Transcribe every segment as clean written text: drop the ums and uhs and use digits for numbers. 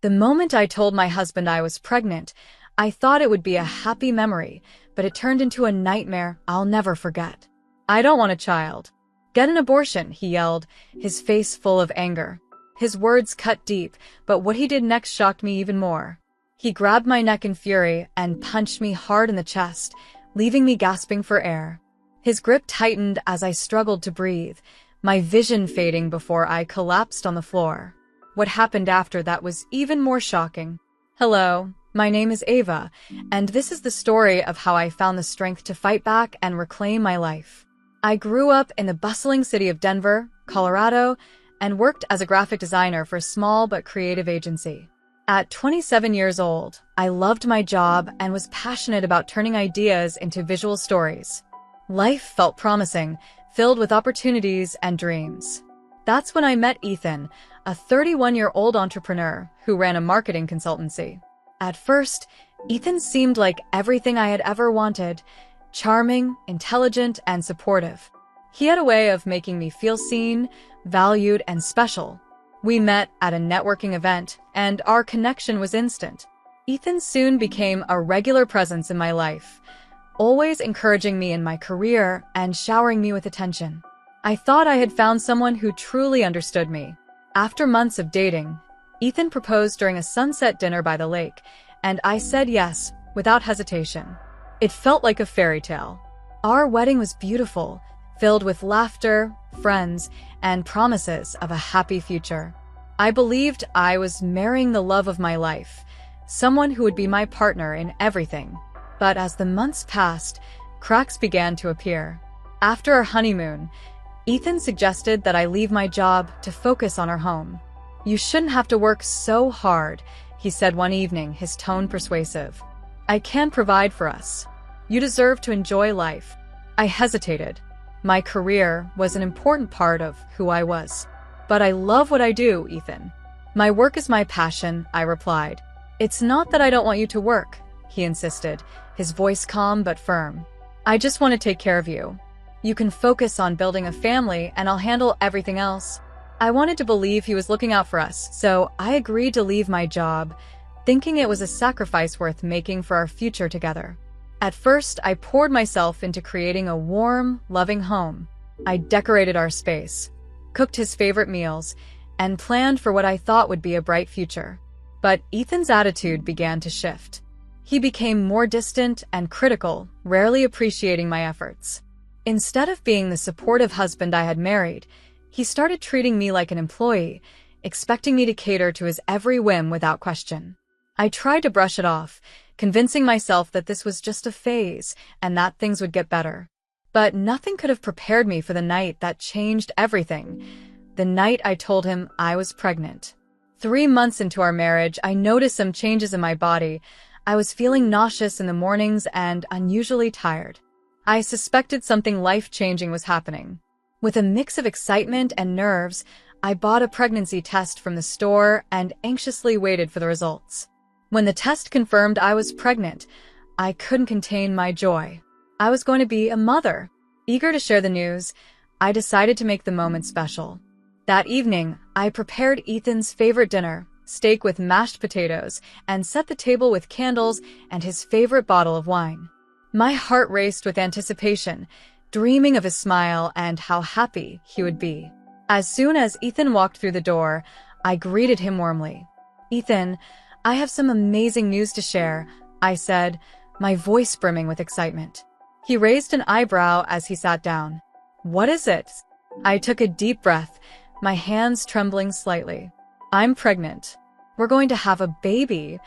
The moment I told my husband I was pregnant, I thought it would be a happy memory, but it turned into a nightmare I'll never forget. "I don't want a child." "Get an abortion," he yelled, his face full of anger. His words cut deep, but what he did next shocked me even more. He grabbed my neck in fury and punched me hard in the chest, leaving me gasping for air. His grip tightened as I struggled to breathe, my vision fading before I collapsed on the floor. What happened after that was even more shocking. Hello, my name is Ava, and this is the story of how I found the strength to fight back and reclaim my life. I grew up in the bustling city of Denver, Colorado, and worked as a graphic designer for a small but creative agency. At 27 years old, I loved my job and was passionate about turning ideas into visual stories. Life felt promising, filled with opportunities and dreams. That's when I met Ethan, a 31-year-old entrepreneur who ran a marketing consultancy. At first, Ethan seemed like everything I had ever wanted: charming, intelligent, and supportive. He had a way of making me feel seen, valued, and special. We met at a networking event, and our connection was instant. Ethan soon became a regular presence in my life, always encouraging me in my career and showering me with attention. I thought I had found someone who truly understood me. After months of dating, Ethan proposed during a sunset dinner by the lake, and I said yes, without hesitation. It felt like a fairy tale. Our wedding was beautiful, filled with laughter, friends, and promises of a happy future. I believed I was marrying the love of my life, someone who would be my partner in everything. But as the months passed, cracks began to appear. After our honeymoon, Ethan suggested that I leave my job to focus on our home. "You shouldn't have to work so hard," he said one evening, his tone persuasive. "I can provide for us. You deserve to enjoy life." I hesitated. My career was an important part of who I was. "But I love what I do, Ethan." "My work is my passion," I replied. "It's not that I don't want you to work," he insisted, his voice calm but firm. "I just want to take care of you. You can focus on building a family and I'll handle everything else." I wanted to believe he was looking out for us, so I agreed to leave my job, thinking it was a sacrifice worth making for our future together. At first, I poured myself into creating a warm, loving home. I decorated our space, cooked his favorite meals, and planned for what I thought would be a bright future. But Ethan's attitude began to shift. He became more distant and critical, rarely appreciating my efforts. Instead of being the supportive husband I had married, he started treating me like an employee, expecting me to cater to his every whim without question. I tried to brush it off, convincing myself that this was just a phase and that things would get better. But nothing could have prepared me for the night that changed everything. The night I told him I was pregnant. 3 months into our marriage, I noticed some changes in my body. I was feeling nauseous in the mornings and unusually tired. I suspected something life-changing was happening. With a mix of excitement and nerves, I bought a pregnancy test from the store and anxiously waited for the results. When the test confirmed I was pregnant, I couldn't contain my joy. I was going to be a mother. Eager to share the news, I decided to make the moment special. That evening, I prepared Ethan's favorite dinner, steak with mashed potatoes, and set the table with candles and his favorite bottle of wine. My heart raced with anticipation, dreaming of his smile and how happy he would be. As soon as Ethan walked through the door, I greeted him warmly. "Ethan, I have some amazing news to share," I said, my voice brimming with excitement. He raised an eyebrow as he sat down. "What is it?" I took a deep breath, my hands trembling slightly. "I'm pregnant. We're going to have a baby."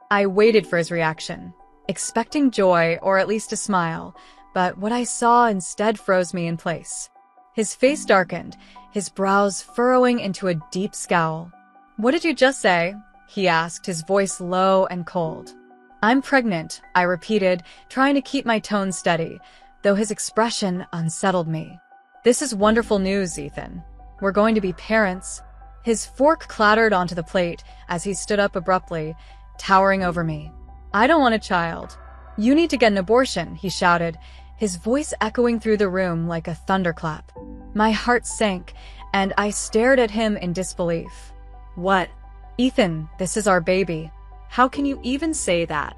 I waited for his reaction, expecting joy or at least a smile, but what I saw instead froze me in place. His face darkened, his brows furrowing into a deep scowl. "What did you just say?" he asked, his voice low and cold. "I'm pregnant," I repeated, trying to keep my tone steady, though his expression unsettled me. "This is wonderful news, Ethan. We're going to be parents." His fork clattered onto the plate as he stood up abruptly, towering over me. "I don't want a child. You need to get an abortion," he shouted, his voice echoing through the room like a thunderclap. My heart sank, and I stared at him in disbelief. "What?" "Ethan, this is our baby. How can you even say that?"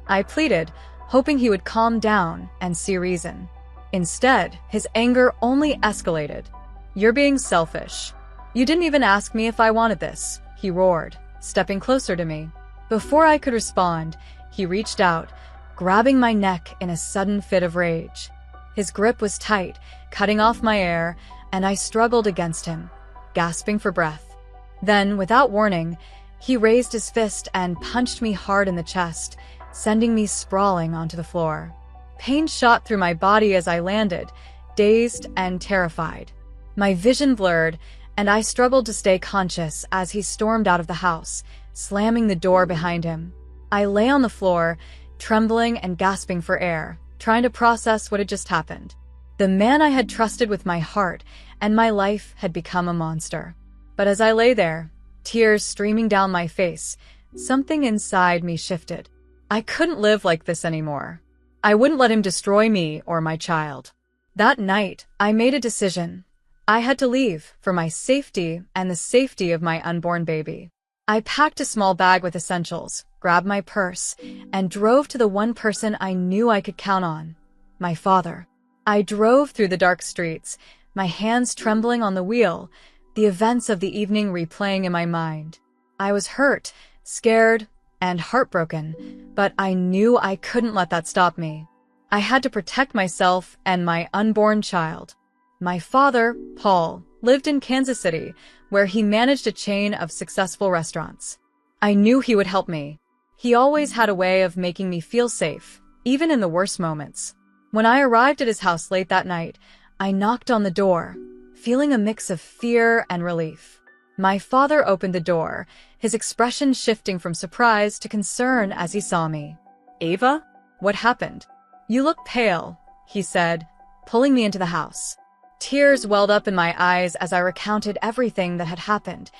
I pleaded, hoping he would calm down and see reason. Instead, his anger only escalated. "You're being selfish. You didn't even ask me if I wanted this," he roared, stepping closer to me. Before I could respond, he reached out, grabbing my neck in a sudden fit of rage. His grip was tight, cutting off my air, and I struggled against him, gasping for breath. Then, without warning, he raised his fist and punched me hard in the chest, sending me sprawling onto the floor. Pain shot through my body as I landed, dazed and terrified. My vision blurred, and I struggled to stay conscious as he stormed out of the house, slamming the door behind him. I lay on the floor, trembling and gasping for air, trying to process what had just happened. The man I had trusted with my heart and my life had become a monster. But as I lay there, tears streaming down my face, something inside me shifted. I couldn't live like this anymore. I wouldn't let him destroy me or my child. That night, I made a decision. I had to leave for my safety and the safety of my unborn baby. I packed a small bag with essentials, grabbed my purse, and drove to the one person I knew I could count on, my father. I drove through the dark streets, my hands trembling on the wheel, the events of the evening replaying in my mind. I was hurt, scared, and heartbroken, but I knew I couldn't let that stop me. I had to protect myself and my unborn child. My father, Paul, lived in Kansas City, where he managed a chain of successful restaurants. I knew he would help me. He always had a way of making me feel safe, even in the worst moments. When I arrived at his house late that night, I knocked on the door, feeling a mix of fear and relief. My father opened the door, his expression shifting from surprise to concern as he saw me. "Ava? What happened? You look pale," he said, pulling me into the house. Tears welled up in my eyes as I recounted everything that had happened.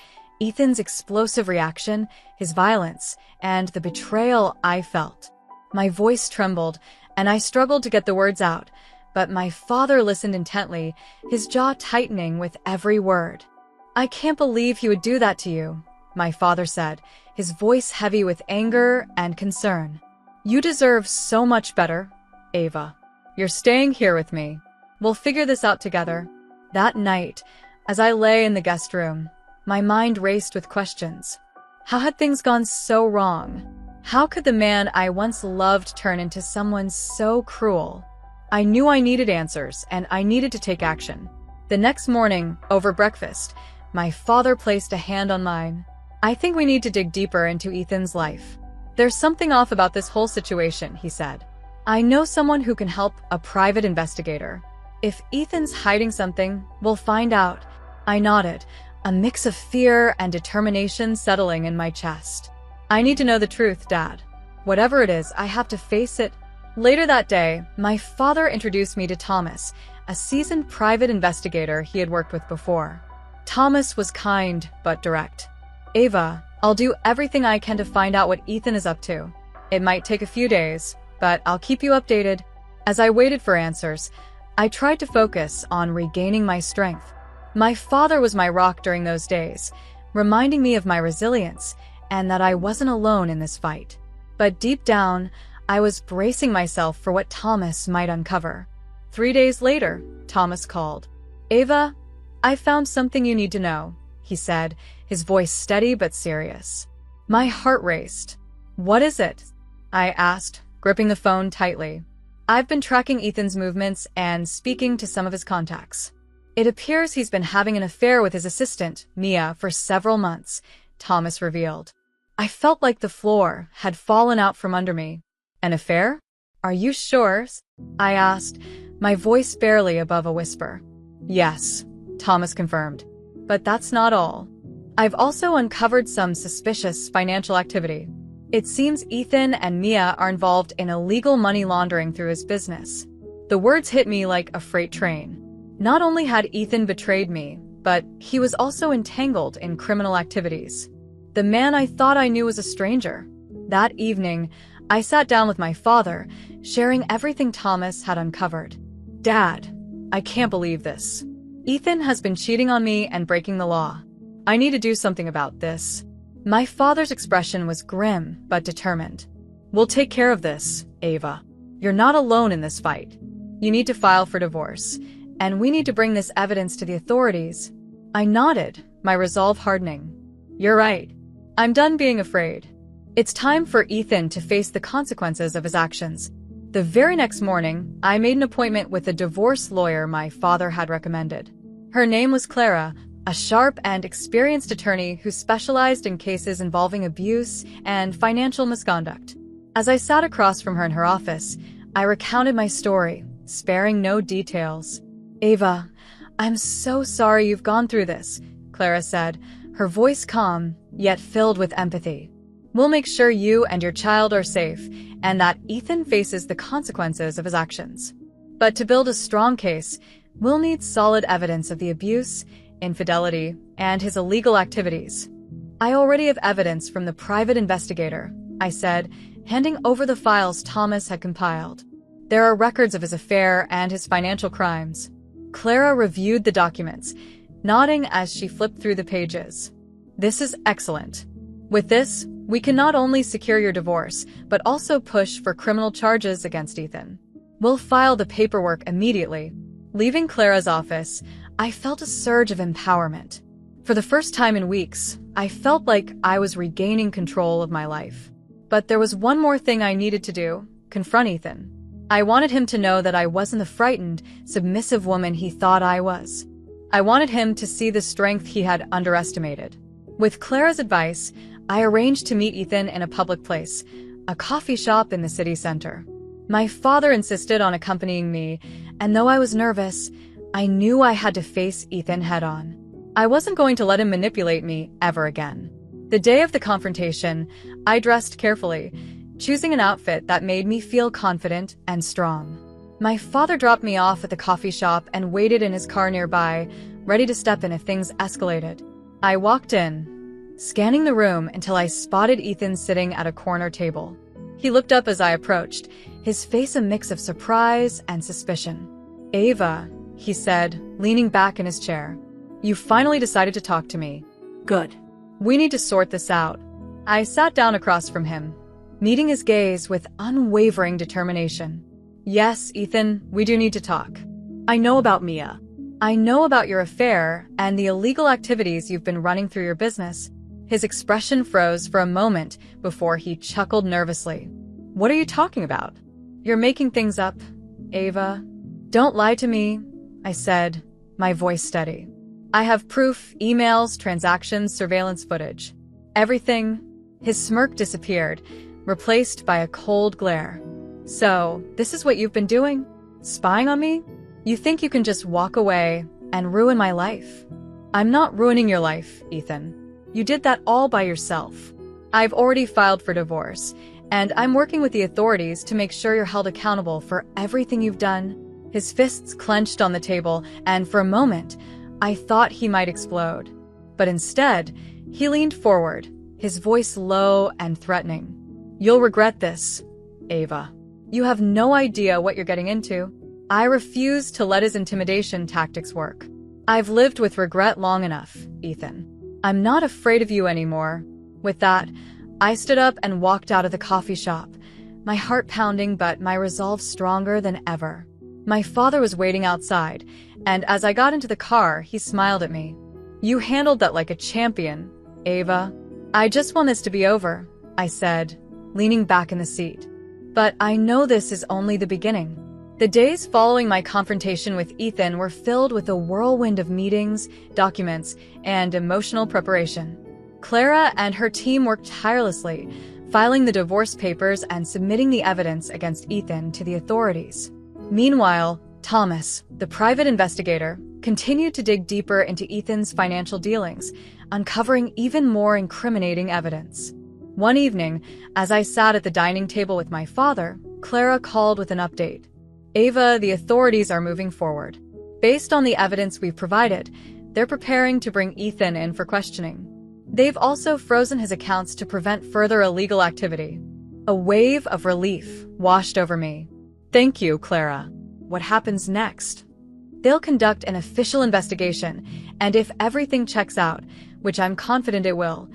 Ethan's explosive reaction, his violence, and the betrayal I felt. My voice trembled, and I struggled to get the words out, but my father listened intently, his jaw tightening with every word. "I can't believe he would do that to you," my father said, his voice heavy with anger and concern. "You deserve so much better, Ava. You're staying here with me. We'll figure this out together." That night, as I lay in the guest room, my mind raced with questions. How had things gone so wrong? How could the man I once loved turn into someone so cruel? I knew I needed answers, and I needed to take action. The next morning, over breakfast, my father placed a hand on mine. "I think we need to dig deeper into Ethan's life. There's something off about this whole situation," he said. "I know someone who can help, a private investigator. If Ethan's hiding something, we'll find out." I nodded, a mix of fear and determination settling in my chest. "I need to know the truth, Dad. Whatever it is, I have to face it." Later that day, my father introduced me to Thomas, a seasoned private investigator he had worked with before. Thomas was kind but direct. "Ava, I'll do everything I can to find out what Ethan is up to. It might take a few days, but I'll keep you updated." As I waited for answers, I tried to focus on regaining my strength. My father was my rock during those days, reminding me of my resilience and that I wasn't alone in this fight. But deep down, I was bracing myself for what Thomas might uncover. 3 days later, Thomas called. "Ava, I found something you need to know," he said, his voice steady but serious. My heart raced. "What is it?" I asked, gripping the phone tightly. "I've been tracking Ethan's movements and speaking to some of his contacts. It appears he's been having an affair with his assistant, Mia, for several months," Thomas revealed. I felt like the floor had fallen out from under me. "An affair? Are you sure?" I asked, my voice barely above a whisper. "Yes," Thomas confirmed. "But that's not all. I've also uncovered some suspicious financial activity. It seems Ethan and Mia are involved in illegal money laundering through his business." The words hit me like a freight train. Not only had Ethan betrayed me, but he was also entangled in criminal activities. The man I thought I knew was a stranger. That evening, I sat down with my father, sharing everything Thomas had uncovered. "Dad, I can't believe this. Ethan has been cheating on me and breaking the law. I need to do something about this." My father's expression was grim but determined. "We'll take care of this, Ava. You're not alone in this fight. You need to file for divorce, and we need to bring this evidence to the authorities." I nodded, my resolve hardening. "You're right. I'm done being afraid. It's time for Ethan to face the consequences of his actions." The very next morning, I made an appointment with a divorce lawyer my father had recommended. Her name was Clara, a sharp and experienced attorney who specialized in cases involving abuse and financial misconduct. As I sat across from her in her office, I recounted my story, sparing no details. "Ava, I'm so sorry you've gone through this," Clara said, her voice calm, yet filled with empathy. "We'll make sure you and your child are safe, and that Ethan faces the consequences of his actions. But to build a strong case, we'll need solid evidence of the abuse, infidelity, and his illegal activities." "I already have evidence from the private investigator," I said, handing over the files Thomas had compiled. "There are records of his affair and his financial crimes." Clara reviewed the documents, nodding as she flipped through the pages. "This is excellent. With this, we can not only secure your divorce, but also push for criminal charges against Ethan. We'll file the paperwork immediately." Leaving Clara's office, I felt a surge of empowerment. For the first time in weeks, I felt like I was regaining control of my life. But there was one more thing I needed to do: confront Ethan. I wanted him to know that I wasn't the frightened, submissive woman he thought I was. I wanted him to see the strength he had underestimated. With Clara's advice, I arranged to meet Ethan in a public place, a coffee shop in the city center. My father insisted on accompanying me, and though I was nervous, I knew I had to face Ethan head-on. I wasn't going to let him manipulate me ever again. The day of the confrontation, I dressed carefully, choosing an outfit that made me feel confident and strong. My father dropped me off at the coffee shop and waited in his car nearby, ready to step in if things escalated. I walked in, scanning the room until I spotted Ethan sitting at a corner table. He looked up as I approached, his face a mix of surprise and suspicion. "Ava," he said, leaning back in his chair. "You finally decided to talk to me. Good. We need to sort this out." I sat down across from him, meeting his gaze with unwavering determination. "Yes, Ethan, we do need to talk. I know about Mia. I know about your affair and the illegal activities you've been running through your business." His expression froze for a moment before he chuckled nervously. "What are you talking about? You're making things up, Ava." "Don't lie to me," I said, my voice steady. "I have proof, emails, transactions, surveillance footage. Everything." His smirk disappeared, replaced by a cold glare. "So, this is what you've been doing? Spying on me? You think you can just walk away and ruin my life?" "I'm not ruining your life, Ethan. You did that all by yourself. I've already filed for divorce, and I'm working with the authorities to make sure you're held accountable for everything you've done." His fists clenched on the table, and for a moment, I thought he might explode. But instead, he leaned forward, his voice low and threatening. "You'll regret this, Ava. You have no idea what you're getting into." I refused to let his intimidation tactics work. "I've lived with regret long enough, Ethan. I'm not afraid of you anymore." With that, I stood up and walked out of the coffee shop, my heart pounding but my resolve stronger than ever. My father was waiting outside, and as I got into the car, he smiled at me. "You handled that like a champion, Ava." "I just want this to be over," I said, leaning back in the seat. "But I know this is only the beginning." The days following my confrontation with Ethan were filled with a whirlwind of meetings, documents, and emotional preparation. Clara and her team worked tirelessly, filing the divorce papers and submitting the evidence against Ethan to the authorities. Meanwhile, Thomas, the private investigator, continued to dig deeper into Ethan's financial dealings, uncovering even more incriminating evidence. One evening, as I sat at the dining table with my father, Clara called with an update. "Ava, the authorities are moving forward. Based on the evidence we've provided, they're preparing to bring Ethan in for questioning. They've also frozen his accounts to prevent further illegal activity." A wave of relief washed over me. "Thank you, Clara. What happens next?" "They'll conduct an official investigation, and if everything checks out, which I'm confident it will,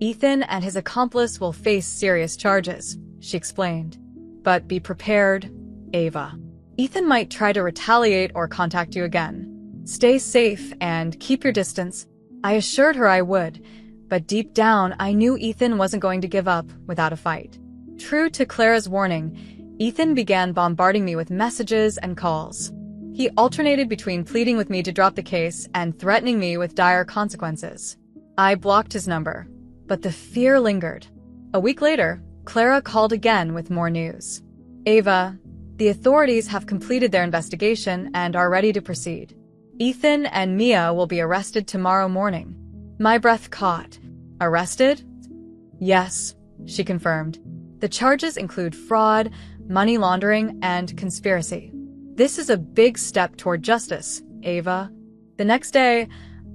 Ethan and his accomplice will face serious charges, she explained. But be prepared, Ava. Ethan might try to retaliate or contact you again. Stay safe and keep your distance. I assured her I would, but deep down I knew Ethan wasn't going to give up without a fight. True to Clara's warning, Ethan began bombarding me with messages and calls. He alternated between pleading with me to drop the case and threatening me with dire consequences. I blocked his number, but the fear lingered. A week later, Clara called again with more news. Ava, the authorities have completed their investigation and are ready to proceed. Ethan and Mia will be arrested tomorrow morning. My breath caught. Arrested? Yes, she confirmed. The charges include fraud, money laundering, and conspiracy. This is a big step toward justice, Ava. The next day,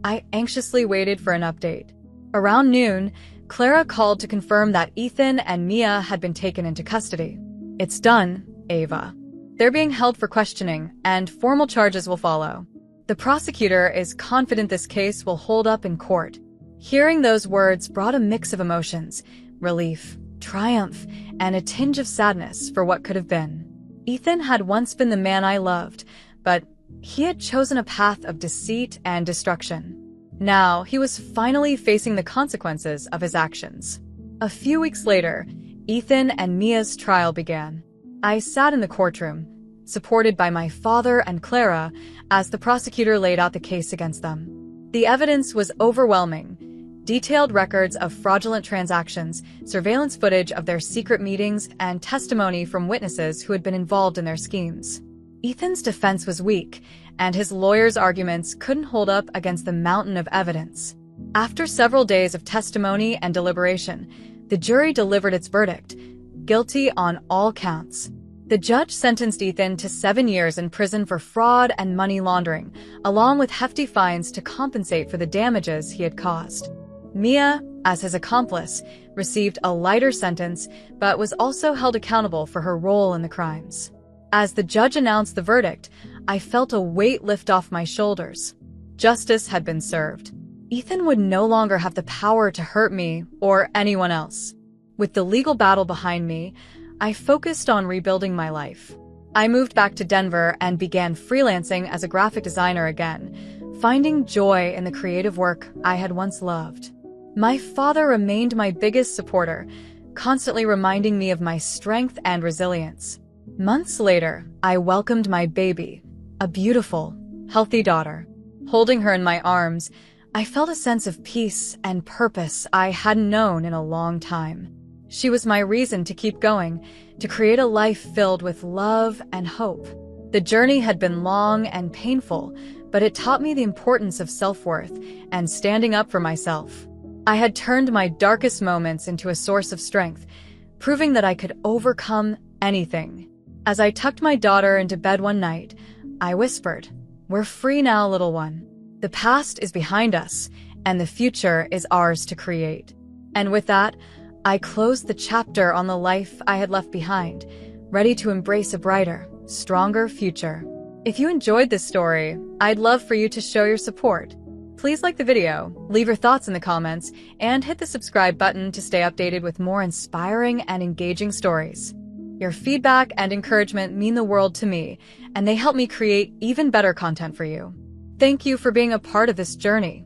I anxiously waited for an update. Around noon, Clara called to confirm that Ethan and Mia had been taken into custody. It's done, Ava. They're being held for questioning, and formal charges will follow. The prosecutor is confident this case will hold up in court. Hearing those words brought a mix of emotions: relief, triumph, and a tinge of sadness for what could have been. Ethan had once been the man I loved, but he had chosen a path of deceit and destruction. Now, he was finally facing the consequences of his actions. A few weeks later, Ethan and Mia's trial began. I sat in the courtroom, supported by my father and Clara, as the prosecutor laid out the case against them. The evidence was overwhelming. Detailed records of fraudulent transactions, surveillance footage of their secret meetings, and testimony from witnesses who had been involved in their schemes. Ethan's defense was weak, and his lawyer's arguments couldn't hold up against the mountain of evidence. After several days of testimony and deliberation, the jury delivered its verdict: guilty on all counts. The judge sentenced Ethan to 7 years in prison for fraud and money laundering, along with hefty fines to compensate for the damages he had caused. Mia, as his accomplice, received a lighter sentence, but was also held accountable for her role in the crimes. As the judge announced the verdict, I felt a weight lift off my shoulders. Justice had been served. Ethan would no longer have the power to hurt me or anyone else. With the legal battle behind me, I focused on rebuilding my life. I moved back to Denver and began freelancing as a graphic designer again, finding joy in the creative work I had once loved. My father remained my biggest supporter, constantly reminding me of my strength and resilience. Months later, I welcomed my baby, a beautiful, healthy daughter. Holding her in my arms, I felt a sense of peace and purpose I hadn't known in a long time. She was my reason to keep going, to create a life filled with love and hope. The journey had been long and painful, but it taught me the importance of self-worth and standing up for myself. I had turned my darkest moments into a source of strength, proving that I could overcome anything. As I tucked my daughter into bed one night, I whispered, "We're free now, little one. The past is behind us, and the future is ours to create." And with that, I closed the chapter on the life I had left behind, ready to embrace a brighter, stronger future. If you enjoyed this story, I'd love for you to show your support. Please like the video, leave your thoughts in the comments, and hit the subscribe button to stay updated with more inspiring and engaging stories. Your feedback and encouragement mean the world to me, and they help me create even better content for you. Thank you for being a part of this journey.